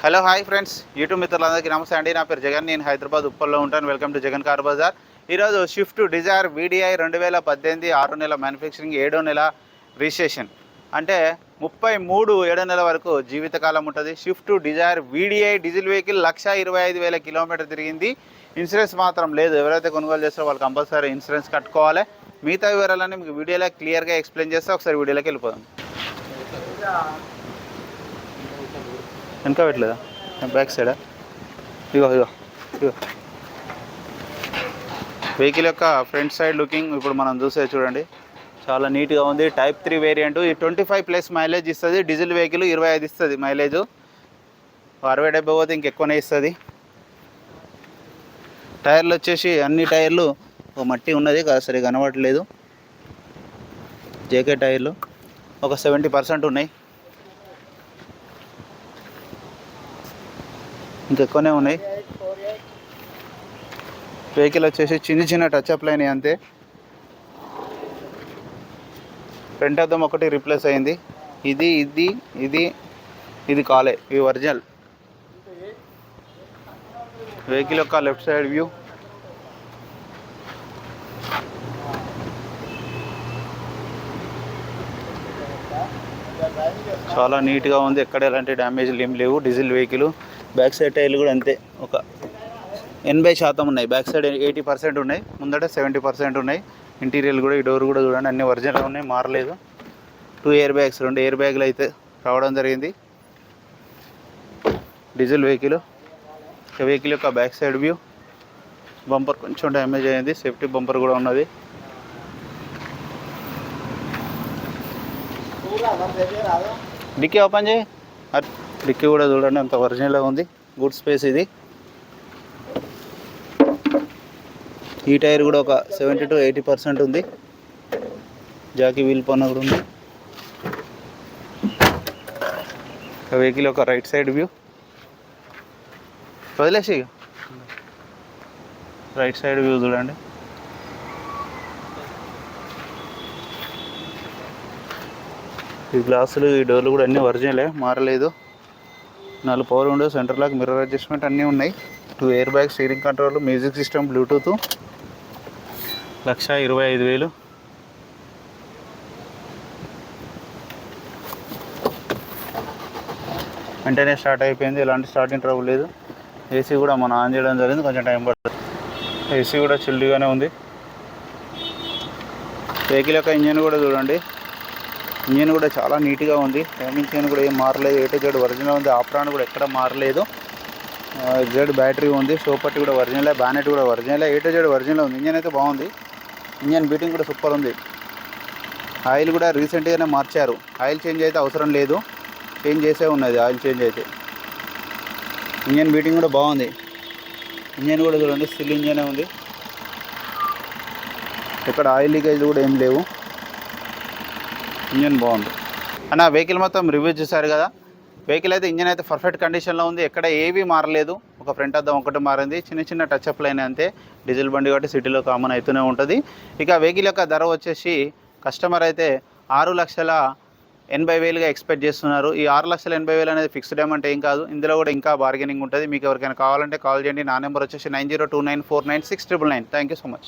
Hello hi friends, YouTube మిత్రులందరికీ నమస్తే అండి. నా పేరు జగన్, నేను హైదరాబాద్ ఉప్పల్లో ఉంటాను. Welcome to Jagan car Bazaar. ఈరోజు స్విఫ్ట్ డిజైర్ VDI 2018 6 నెలల మ్యానుఫ్యాక్చరింగ్, 7వ నెల రిజిస్ట్రేషన్, అంటే 33 7వ నెల వరకు జీవితకాలం ఉంటుంది. Swift Dzire VDI diesel vehicle 1,25,000 kilometre తిరిగింది. ఇన్సూరెన్స్ మాత్రం లేదు. ఎవరైతే కొనుగోలు చేస్తారో వాళ్ళు కంపల్సరీ ఇన్సూరెన్స్ కట్టుకోవాలి. మిగతా వివరాలన్నీ మీకు వీడియోలో క్లియర్గా ఎక్స్ప్లెయిన్ చేస్తే ఒకసారి వీడియోలోకి వెళ్ళిపోదాం. వెనక పెట్టలేదా? బ్యాక్ సైడా? ఇగో ఇగో ఇగో వెహికల్ యొక్క ఫ్రంట్ సైడ్ లుకింగ్ ఇప్పుడు మనం చూసే చూడండి, చాలా నీట్గా ఉంది. టైప్ 3 వేరియంట్, ఈ 25+ మైలేజ్ ఇస్తుంది. డీజిల్ వెహికల్ 25 ఇస్తుంది మైలేజ్. 60-70 పోతే ఇంకెక్కువనే ఇస్తుంది. టైర్లు వచ్చేసి అన్ని టైర్లు మట్టి ఉన్నది కదా, సరిగా కనబడట్లేదు. జేకే టైర్లు ఒక 70% ఉన్నాయి, ఇంకెక్కువనే ఉన్నాయి. వెహికల్ వచ్చేసి చిన్న టచ్అప్లు అయినాయి అంతే. ఫ్రంట్ అద్దం ఒకటి రీప్లేస్ అయింది. ఇది ఇది ఇది ఇది కాలే, ఇవి ఒరిజినల్. వెహికల్ యొక్క లెఫ్ట్ సైడ్ వ్యూ చాలా నీట్గా ఉంది. ఎక్కడ ఎలాంటి డ్యామేజ్లు ఏం లేవు. Diesel vehicle. బ్యాక్ సైడ్ టైర్లు కూడా అంతే, ఒక 80% ఉన్నాయి. బ్యాక్ సైడ్ 80% ఉన్నాయి, ముందట 70% ఉన్నాయి. ఇంటీరియర్ కూడా, ఈ డోర్ కూడా చూడండి, అన్ని ఒరిజినల్ ఉన్నాయి, మారలేదు. 2 ఎయిర్ బ్యాగ్స్, 2 ఎయిర్ బ్యాగులు అయితే రావడం జరిగింది. Diesel vehicle. వెహికల్ యొక్క బ్యాక్ సైడ్ వ్యూ. బంపర్ కొంచెం డ్యామేజ్ అయింది, సేఫ్టీ బంపర్ కూడా ఉన్నది. డిక్కీ ఓపెన్ చేయి. డిక్కీ కూడా చూడండి, అంత ఒరిజినల్గా ఉంది. గుడ్ స్పేస్ ఇది. ఈ టైర్ కూడా ఒక 70 to 80% ఉంది. జాకీ వీల్ పన్న కూడా ఉంది. వెహికల్ ఒక రైట్ సైడ్ వ్యూ వదిలేసి, రైట్ సైడ్ వ్యూ చూడండి. ఈ గ్లాసులు, ఈ డోర్లు కూడా అన్నీ ఒరిజినలే, మారలేదు. 4 power window, centre lock, mirror adjustment అన్నీ ఉన్నాయి. 2 air bag, steering control, music system, Bluetooth. 1,25,000. వెంటనే స్టార్ట్ అయిపోయింది, ఎలాంటి స్టార్టింగ్ ట్రబుల్ లేదు. ఏసీ కూడా మనం ఆన్ చేయడం జరిగింది, కొంచెం టైం పడుతుంది. ఏసీ కూడా చిల్డ్గానే ఉంది. వెహికల్ యొక్క ఇంజన్ కూడా చూడండి, ఇంజన్ కూడా చాలా నీట్గా ఉంది. టైమింగ్ చైన్ కూడా ఏం మారలేదు. A to Z ఒరిజినల్ ఉంది. ఆప్రాన్ కూడా ఎక్కడ మారలేదు. Z బ్యాటరీ ఉంది. షోపట్టి కూడా ఒరిజినలే, బ్యానెట్ కూడా ఒరిజినలే, A to Z ఒరిజినల్ ఉంది. ఇంజన్ అయితే బాగుంది. ఇంజన్ బీటింగ్ కూడా సూపర్ ఉంది. ఆయిల్ కూడా రీసెంట్గానే మార్చారు. ఆయిల్ చేంజ్ అయితే అవసరం లేదు, చేంజ్ చేసే ఉన్నది ఆయిల్ చేంజ్ అయితే. ఇంజన్ బీటింగ్ కూడా బాగుంది. ఇంజన్ కూడా చూడండి, స్టిల్ ఇంజనే ఉంది. ఇక్కడ ఆయిల్ లీకేజ్ కూడా ఏం లేవు. ఇంజన్ బాగుంది. అన్న వెహికల్ మొత్తం రివ్యూ చూసారు కదా. వెహికల్ అయితే ఇంజన్ అయితే పర్ఫెక్ట్ కండిషన్లో ఉంది. ఎక్కడ ఏవి మారలేదు. ఒక ఫ్రంట్ అద్దం ఒకటి మారింది, చిన్న టచ్అప్లు అయినా అంతే. డీజిల్ బండి కాబట్టి సిటీలో కామన్ అవుతూనే ఉంటుంది. ఇక వెహికల్ యొక్క ధర వచ్చేసి కస్టమర్ అయితే 6,80,000గా ఎక్స్పెక్ట్ చేస్తున్నారు. ఈ 6,80,000 అనేది ఫిక్స్డ్ అమౌంట్ ఏం కాదు. ఇందులో కూడా ఇంకా బార్గెనింగ్ ఉంటుంది. మీకు ఎవరికైనా కావాలంటే కాల్ చేయండి. నా నెంబర్ వచ్చేసి 9029496999. Thank you so much.